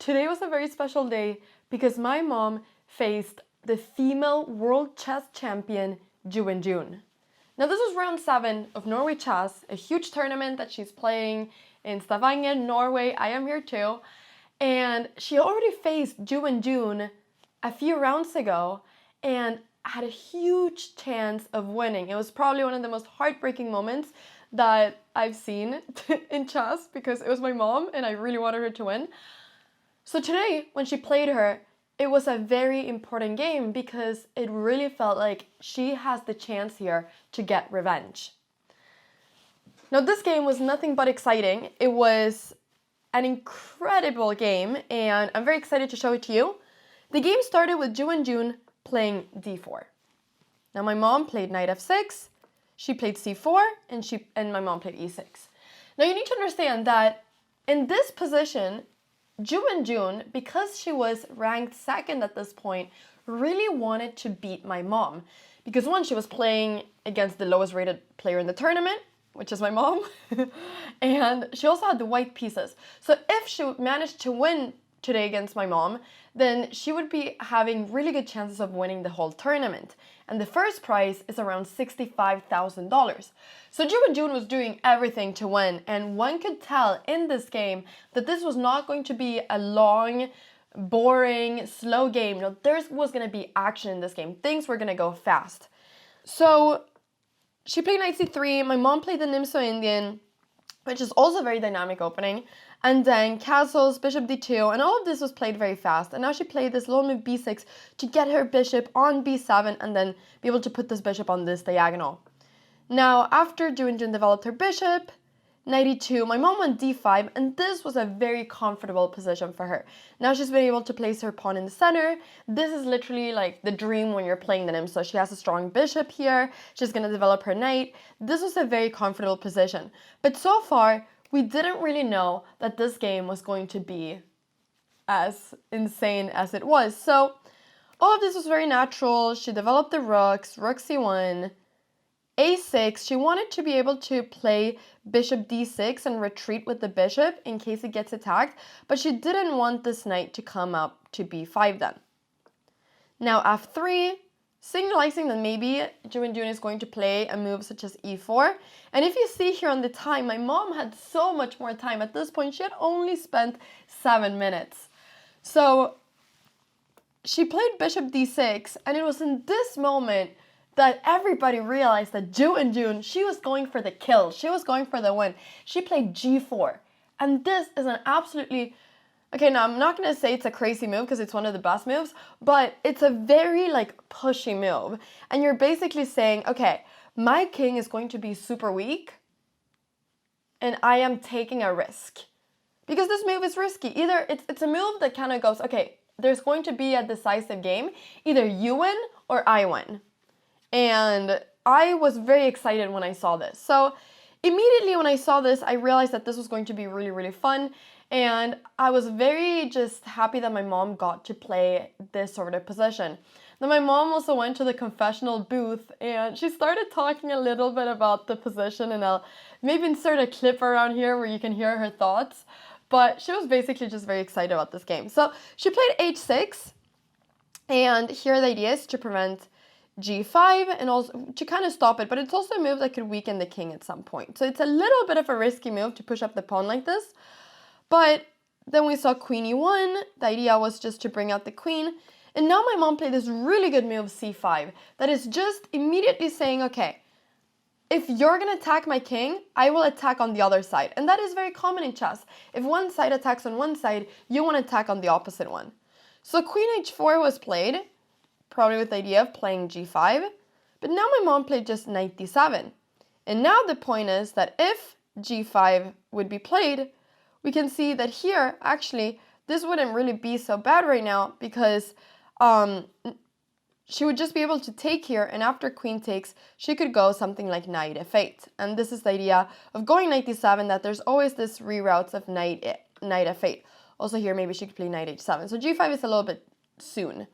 Today was a very special day because my mom faced the female World Chess Champion Ju Wenjun. Now this was round 7 of Norway Chess, a huge tournament that she's playing in Stavanger, Norway. I am here too. And she already faced Ju Wenjun a few rounds ago and had a huge chance of winning. It was probably one of the most heartbreaking moments that I've seen in chess because it was my mom and I really wanted her to win. So today, when she played her, it was a very important game because it really felt like she has the chance here to get revenge. Now, this game was nothing but exciting. It was an incredible game, and I'm very excited to show it to you. The game started with Ju Wenjun playing d4. Now, my mom played knight f6, she played c4, and my mom played e6. Now, you need to understand that in this position, Ju Wenjun, because she was ranked second at this point, really wanted to beat my mom. Because one, she was playing against the lowest rated player in the tournament, which is my mom, and she also had the white pieces. So if she managed to win today against my mom, then she would be having really good chances of winning the whole tournament. And the first prize is around $65,000. So Ju Wenjun was doing everything to win, and one could tell in this game that this was not going to be a long, boring, slow game. No, there was going to be action in this game. Things were going to go fast. So she played knight c3, my mom played the Nimzo Indian, which is also a very dynamic opening, and then castles, bishop d2, and all of this was played very fast. And now she played this little move b6 to get her bishop on b7 and then be able to put this bishop on this diagonal. Now, after Ju Wenjun developed her bishop, knight e2, my mom went d5, and this was a very comfortable position for her. Now she's been able to place her pawn in the center. This is literally like the dream when you're playing the Nimzo. She has a strong bishop here. She's going to develop her knight. This was a very comfortable position. But so far, we didn't really know that this game was going to be as insane as it was. So all of this was very natural. She developed the rooks, rook c1, a6. She wanted to be able to play bishop d6 and retreat with the bishop in case it gets attacked, but she didn't want this knight to come up to b5 then. Now f3, signalizing that maybe Ju Wenjun is going to play a move such as e4. And if you see here on the time, my mom had so much more time. At this point, she had only spent 7 minutes. So she played bishop d6, and it was in this moment that everybody realized that Ju Wenjun, she was going for the kill. She was going for the win. She played g4. And this is an absolutely... Okay, now I'm not going to say it's a crazy move because it's one of the best moves, but it's a very pushy move. And you're basically saying, okay, my king is going to be super weak and I am taking a risk. Because this move is risky. Either it's a move that kind of goes, okay, there's going to be a decisive game. Either you win or I win. And I was very excited when I saw this. So immediately when I saw this, I realized that this was going to be really, really fun. And I was very just happy that my mom got to play this sort of position. Then my mom also went to the confessional booth and she started talking a little bit about the position, and I'll maybe insert a clip around here where you can hear her thoughts. But she was basically just very excited about this game. So she played h6, and here the idea is to prevent g5 and also to kind of stop it, but it's also a move that could weaken the king at some point. So it's a little bit of a risky move to push up the pawn like this. But then we saw queen e1. The idea was just to bring out the queen. And now my mom played this really good move c5 that is just immediately saying, okay, if you're going to attack my king, I will attack on the other side. And that is very common in chess. If one side attacks on one side, you want to attack on the opposite one. So queen h4 was played, probably with the idea of playing g5. But now my mom played just knight d7. And now the point is that if g5 would be played, we can see that here, actually, this wouldn't really be so bad right now because she would just be able to take here, and after queen takes, she could go something like knight f8. And this is the idea of going knight d7, that there's always this reroutes of knight f8. Also here, maybe she could play knight h7. So g5 is a little bit soon.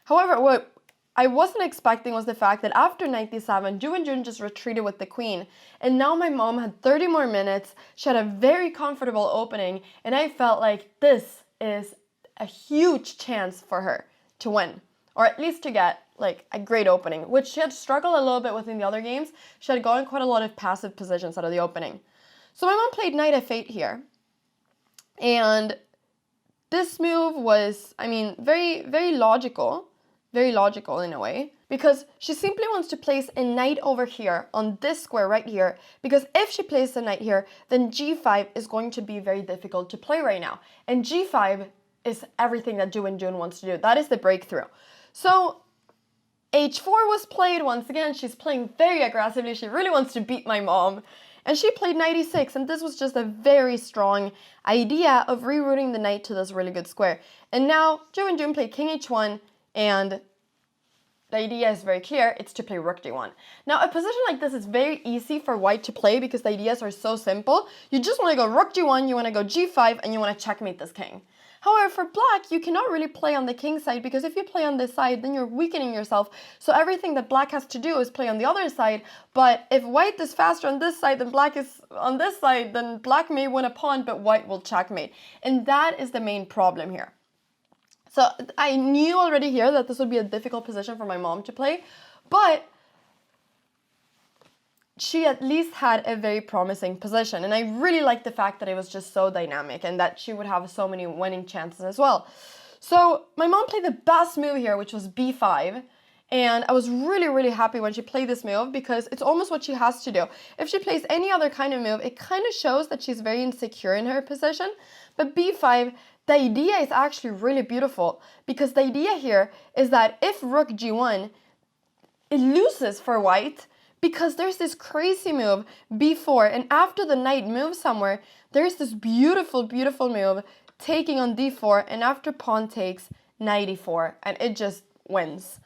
However, what I wasn't expecting was the fact that after knight d7, Ju Wenjun just retreated with the queen. And now my mom had 30 more minutes. She had a very comfortable opening. And I felt like this is a huge chance for her to win, or at least to get like a great opening, which she had struggled a little bit with in the other games. She had gotten quite a lot of passive positions out of the opening. So my mom played knight f8 here. And this move was, I mean, very logical in a way, because she simply wants to place a knight over here on this square right here, because if she places a knight here, then g5 is going to be very difficult to play right now. And g5 is everything that Ju Wenjun wants to do. That is the breakthrough. So h4 was played. Once again, she's playing very aggressively. She really wants to beat my mom. And she played knight e6, and this was just a very strong idea of rerouting the knight to this really good square. And now Ju Wenjun played king h1, and the idea is very clear. It's to play rook d1. Now, a position like this is very easy for white to play because the ideas are so simple. You just want to go rook d1, you want to go g5, and you want to checkmate this king. However, for black, you cannot really play on the king side, because if you play on this side, then you're weakening yourself. So everything that black has to do is play on the other side. But if white is faster on this side than black is on this side, then black may win a pawn, but white will checkmate. And that is the main problem here. So I knew already here that this would be a difficult position for my mom to play, but she at least had a very promising position. And I really liked the fact that it was just so dynamic and that she would have so many winning chances as well. So my mom played the best move here, which was b5. And I was really happy when she played this move, because it's almost what she has to do. If she plays any other kind of move, it kind of shows that she's very insecure in her position. But b5, the idea is actually really beautiful, because the idea here is that if rook g1, it loses for white, because there's this crazy move, b4, and after the knight moves somewhere, there's this beautiful move taking on d4, and after pawn takes, knight e4, and it just wins.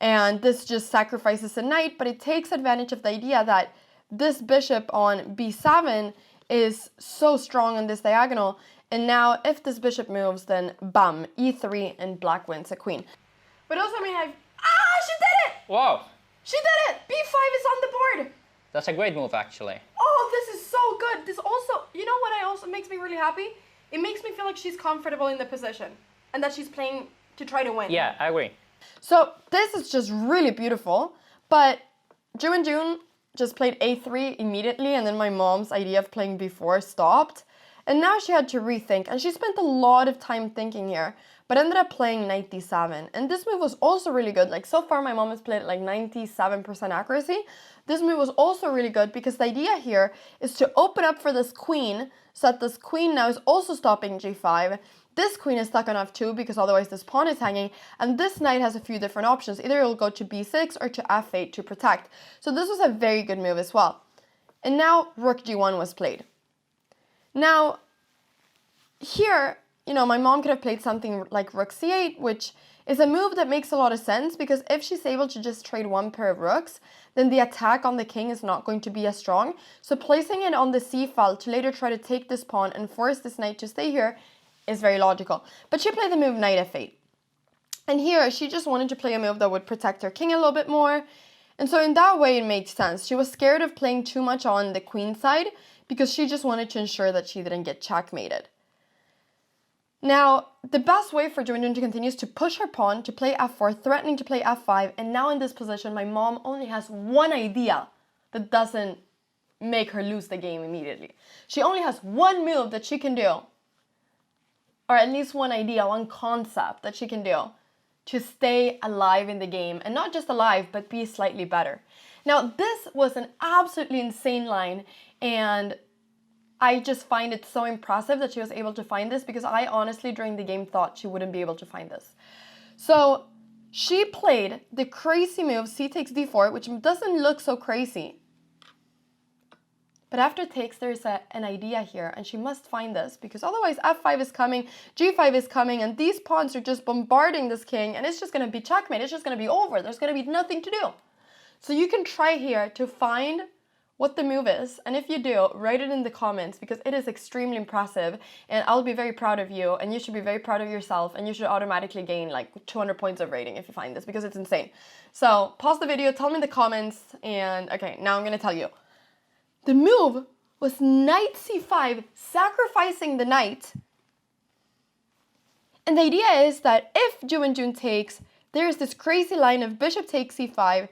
And this just sacrifices a knight, but it takes advantage of the idea that this bishop on b7 is so strong on this diagonal, and now if this bishop moves, then bam, e3, and black wins a queen. But also, I mean, she did it! Wow! She did it! b5 is on the board! That's a great move, actually. Oh, this is so good. This also, you know what also makes me really happy? It makes me feel like she's comfortable in the position and that she's playing to try to win. Yeah, I agree. So this is just really beautiful, but Ju Wenjun just played a3 immediately, and then my mom's idea of playing b4 stopped. And now she had to rethink, and she spent a lot of time thinking here, but ended up playing knight d7. And this move was also really good. Like, so far my mom has played like 97% accuracy. This move was also really good because the idea here is to open up for this queen, so that this queen now is also stopping g5. This queen is stuck on f2 because otherwise this pawn is hanging, and this knight has a few different options. Either it'll go to b6 or to f8 to protect. So this was a very good move as well. And now rook g1 was played. Now, here, you know, my mom could have played something like rook c8, which is a move that makes a lot of sense, because if she's able to just trade one pair of rooks, then the attack on the king is not going to be as strong. So placing it on the c file to later try to take this pawn and force this knight to stay here is very logical. But she played the move knight f8. And here, she just wanted to play a move that would protect her king a little bit more. And so in that way, it made sense. She was scared of playing too much on the queen side, because she just wanted to ensure that she didn't get checkmated. Now, the best way for Ju Wenjun to continue is to push her pawn to play f4, threatening to play f5, and now in this position, my mom only has one idea that doesn't make her lose the game immediately. She only has one move that she can do, or at least one idea, one concept that she can do to stay alive in the game, and not just alive, but be slightly better. Now, this was an absolutely insane line, and I just find it so impressive that she was able to find this, because I honestly, during the game, thought she wouldn't be able to find this. So she played the crazy move c takes d4, which doesn't look so crazy. But after takes, there's an idea here, and she must find this, because otherwise f5 is coming, g5 is coming, and these pawns are just bombarding this king, and it's just going to be checkmate. It's just going to be over. There's going to be nothing to do. So you can try here to find what the move is, and if you do, write it in the comments, because it is extremely impressive, and I'll be very proud of you, and you should be very proud of yourself, and you should automatically gain like 200 points of rating if you find this, because it's insane. So pause the video, tell me in the comments, and okay, now I'm going to tell you. The move was knight c5, sacrificing the knight, And the idea is that if Ju Wenjun takes, there's this crazy line of bishop takes c5.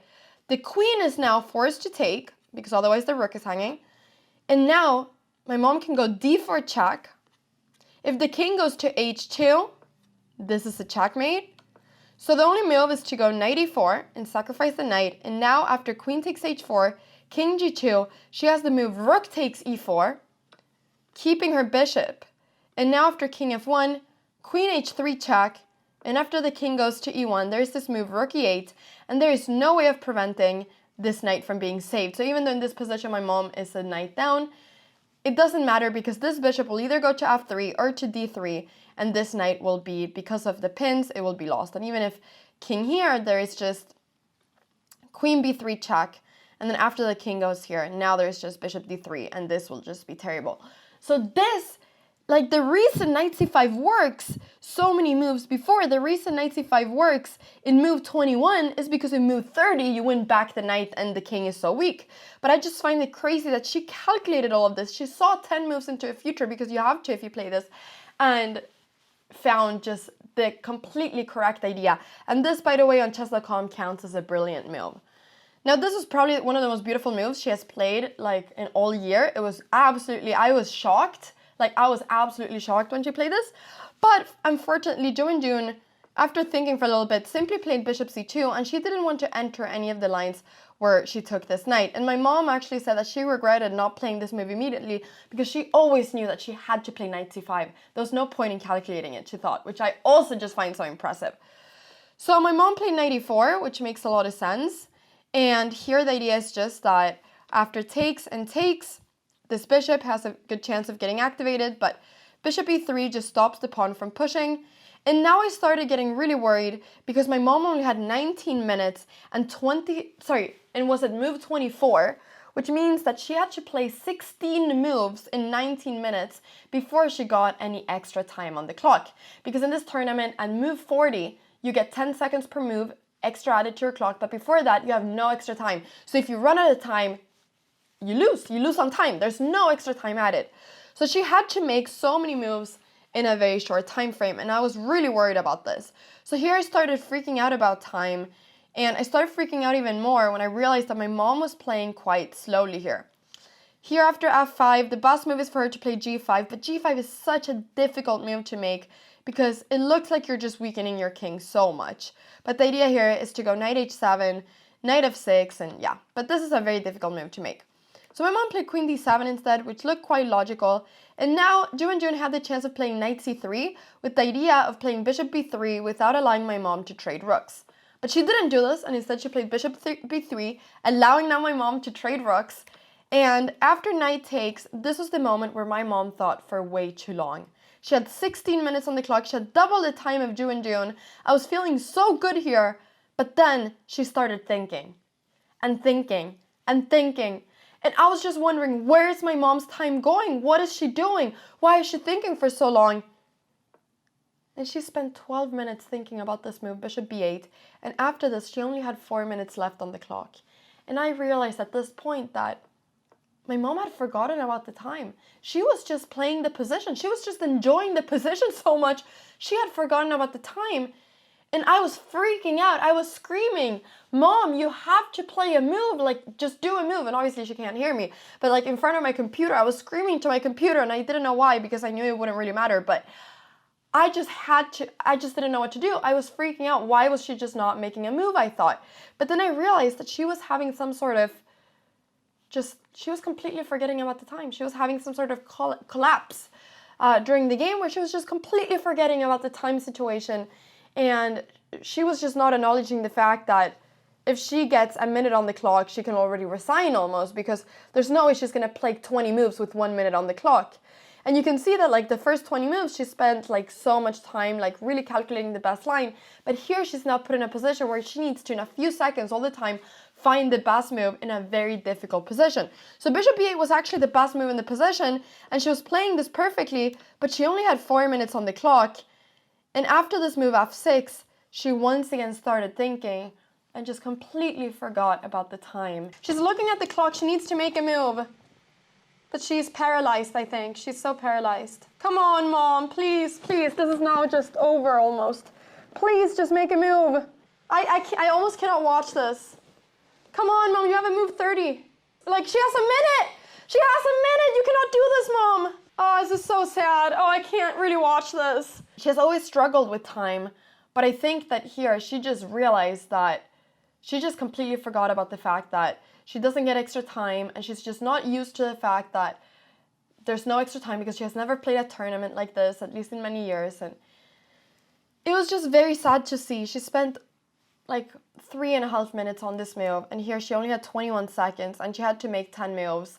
The queen is now forced to take, because otherwise the rook is hanging. And now my mom can go d4 check. If the king goes to h2, this is a checkmate. So the only move is to go knight e4 and sacrifice the knight. And now after queen takes h4, king g2, she has the move rook takes e4, keeping her bishop. And now after king f1, queen h3 check. And after the king goes to e1, there's this move rook e8. And there is no way of preventing this knight from being saved. So even though in this position my mom is a knight down, it doesn't matter because this bishop will either go to f3 or to d3. And this knight will be, because of the pins, it will be lost. And even if king here, there is just queen b3 check. And then after the king goes here, now there's just bishop d3. And this will just be terrible. So this, like the reason knight c5 works so many moves before, the reason knight c5 works in move 21 is because in move 30 you win back the knight and the king is so weak. But I just find it crazy that she calculated all of this. She saw 10 moves into the future, because you have to if you play this, and found just the completely correct idea. And this, by the way, on chess.com counts as a brilliant move. Now, this was probably one of the most beautiful moves she has played like in all year. It was absolutely, I was shocked. Like, I was absolutely shocked when she played this. But unfortunately, Ju Wenjun, after thinking for a little bit, simply played bishop c2, and she didn't want to enter any of the lines where she took this knight. And my mom actually said that she regretted not playing this move immediately because she always knew that she had to play knight c5. There was no point in calculating it, she thought, which I also just find so impressive. So my mom played knight e4, which makes a lot of sense. And here the idea is just that after takes and takes, this bishop has a good chance of getting activated, but bishop e3 just stops the pawn from pushing. And now I started getting really worried because my mom only had 19 minutes and was at move 24, which means that she had to play 16 moves in 19 minutes before she got any extra time on the clock. Because in this tournament, at move 40, you get 10 seconds per move extra added to your clock, but before that, you have no extra time. So if you run out of time, you lose on time. There's no extra time added. So she had to make so many moves in a very short time frame, and I was really worried about this. So here I started freaking out about time, and I started freaking out even more when I realized that my mom was playing quite slowly here. Here after f5, the best move is for her to play g5, but g5 is such a difficult move to make because it looks like you're just weakening your king so much. But the idea here is to go knight h7, knight f6, and yeah, but this is a very difficult move to make. So my mom played queen d7 instead, which looked quite logical. And now Ju Wenjun had the chance of playing knight c3 with the idea of playing bishop b3 without allowing my mom to trade rooks. But she didn't do this, and instead she played bishop b3, allowing now my mom to trade rooks. And after knight takes, this was the moment where my mom thought for way too long. She had 16 minutes on the clock. She had double the time of Ju Wenjun. I was feeling so good here, but then she started thinking and thinking and thinking. And I was just wondering, where is my mom's time going? What is she doing? Why is she thinking for so long? And she spent 12 minutes thinking about this move, bishop b8. And after this, she only had 4 minutes left on the clock. And I realized at this point that my mom had forgotten about the time. She was just playing the position. She was just enjoying the position so much. She had forgotten about the time. And I was freaking out. I was screaming, "Mom, you have to play a move. Like, just do a move." And obviously she can't hear me. But like in front of my computer, I was screaming to my computer, and I didn't know why because I knew it wouldn't really matter. But I just didn't know what to do. I was freaking out. Why was she just not making a move, I thought. But then I realized that she was having some sort of she was completely forgetting about the time. She was having some sort of collapse during the game where she was just completely forgetting about the time situation. And she was just not acknowledging the fact that if she gets a minute on the clock, she can already resign almost, because there's no way she's going to play 20 moves with 1 minute on the clock. And you can see that like the first 20 moves, she spent like so much time like really calculating the best line. But here she's now put in a position where she needs to, in a few seconds all the time, find the best move in a very difficult position. So bishop b8 was actually the best move in the position, and she was playing this perfectly, but she only had 4 minutes on the clock. And after this move f6, she once again started thinking and just completely forgot about the time. She's looking at the clock. She needs to make a move. But she's paralyzed, I think. She's so paralyzed. Come on, Mom, please, please. This is now just over almost. Please just make a move. I almost cannot watch this. Come on, Mom, you haven't moved 30. Like, she has a minute. She has a minute. You cannot do this, Mom. Oh, this is so sad. Oh, I can't really watch this. She has always struggled with time, but I think that here she just realized that she just completely forgot about the fact that she doesn't get extra time, and she's just not used to the fact that there's no extra time because she has never played a tournament like this, at least in many years. And it was just very sad to see. She spent like 3.5 minutes on this move, and here she only had 21 seconds, and she had to make 10 moves.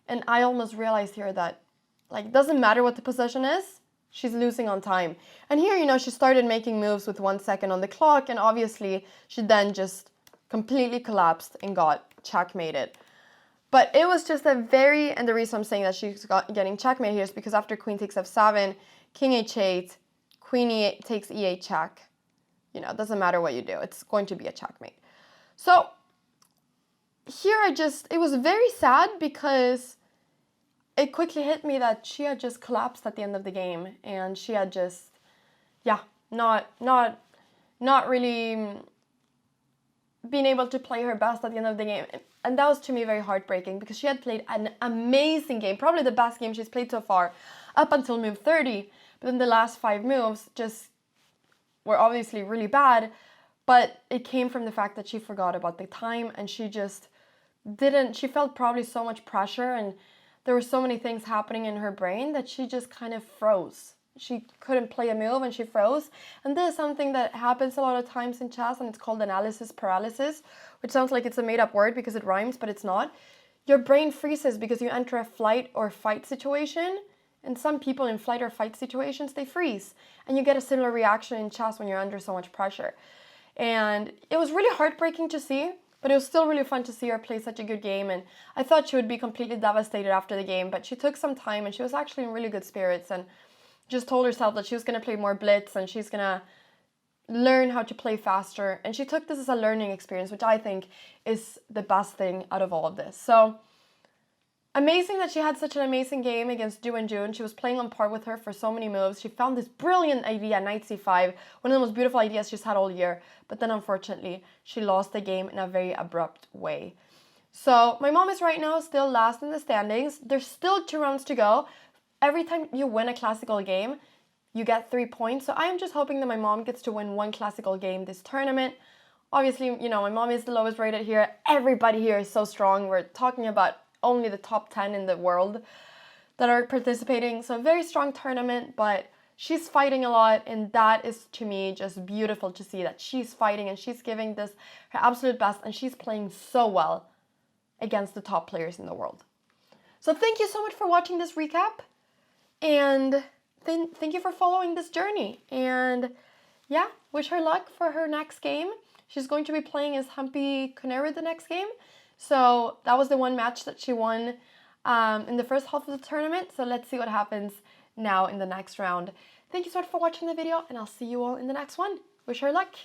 And I almost realized here that, like, it doesn't matter what the position is, she's losing on time. And here, you know, she started making moves with 1 second on the clock, and obviously she then just completely collapsed and got checkmated. But it was just a very, and the reason I'm saying that she's getting checkmated here is because after queen takes f7, king h8, queen e8 takes e8 check. You know, it doesn't matter what you do, it's going to be a checkmate. So here it was very sad because it quickly hit me that she had just collapsed at the end of the game, and she had just, yeah, not really being able to play her best at the end of the game. And that was, to me, very heartbreaking because she had played an amazing game, probably the best game she's played so far, up until move 30. But then the last 5 moves just were obviously really bad, but it came from the fact that she forgot about the time, and she just she felt probably so much pressure, and there were so many things happening in her brain that she just kind of froze. She couldn't play a move and she froze. And this is something that happens a lot of times in chess, and it's called analysis paralysis, which sounds like it's a made-up word because it rhymes, but it's not. Your brain freezes because you enter a flight or fight situation, and some people in flight or fight situations, they freeze. And you get a similar reaction in chess when you're under so much pressure. And it was really heartbreaking to see, but it was still really fun to see her play such a good game. And I thought she would be completely devastated after the game, but she took some time, and she was actually in really good spirits, and just told herself that she was going to play more blitz, and she's going to learn how to play faster. And she took this as a learning experience, which I think is the best thing out of all of this. So amazing that she had such an amazing game against Ju Wenjun. She was playing on par with her for so many moves. She found this brilliant idea, knight c5, one of the most beautiful ideas she's had all year. But then unfortunately, she lost the game in a very abrupt way. So my mom is right now still last in the standings. There's still 2 rounds to go. Every time you win a classical game, you get 3 points. So I am just hoping that my mom gets to win 1 classical game this tournament. Obviously, you know, my mom is the lowest rated here. Everybody here is so strong. We're talking about only the top 10 in the world that are participating. So a very strong tournament, but she's fighting a lot. And that is, to me, just beautiful to see that she's fighting and she's giving this her absolute best. And she's playing so well against the top players in the world. So thank you so much for watching this recap. And thank you for following this journey. And yeah, wish her luck for her next game. She's going to be playing as Humpy Conero the next game. So that was the one match that she won in the first half of the tournament. So let's see what happens now in the next round. Thank you so much for watching the video, and I'll see you all in the next one. Wish her luck.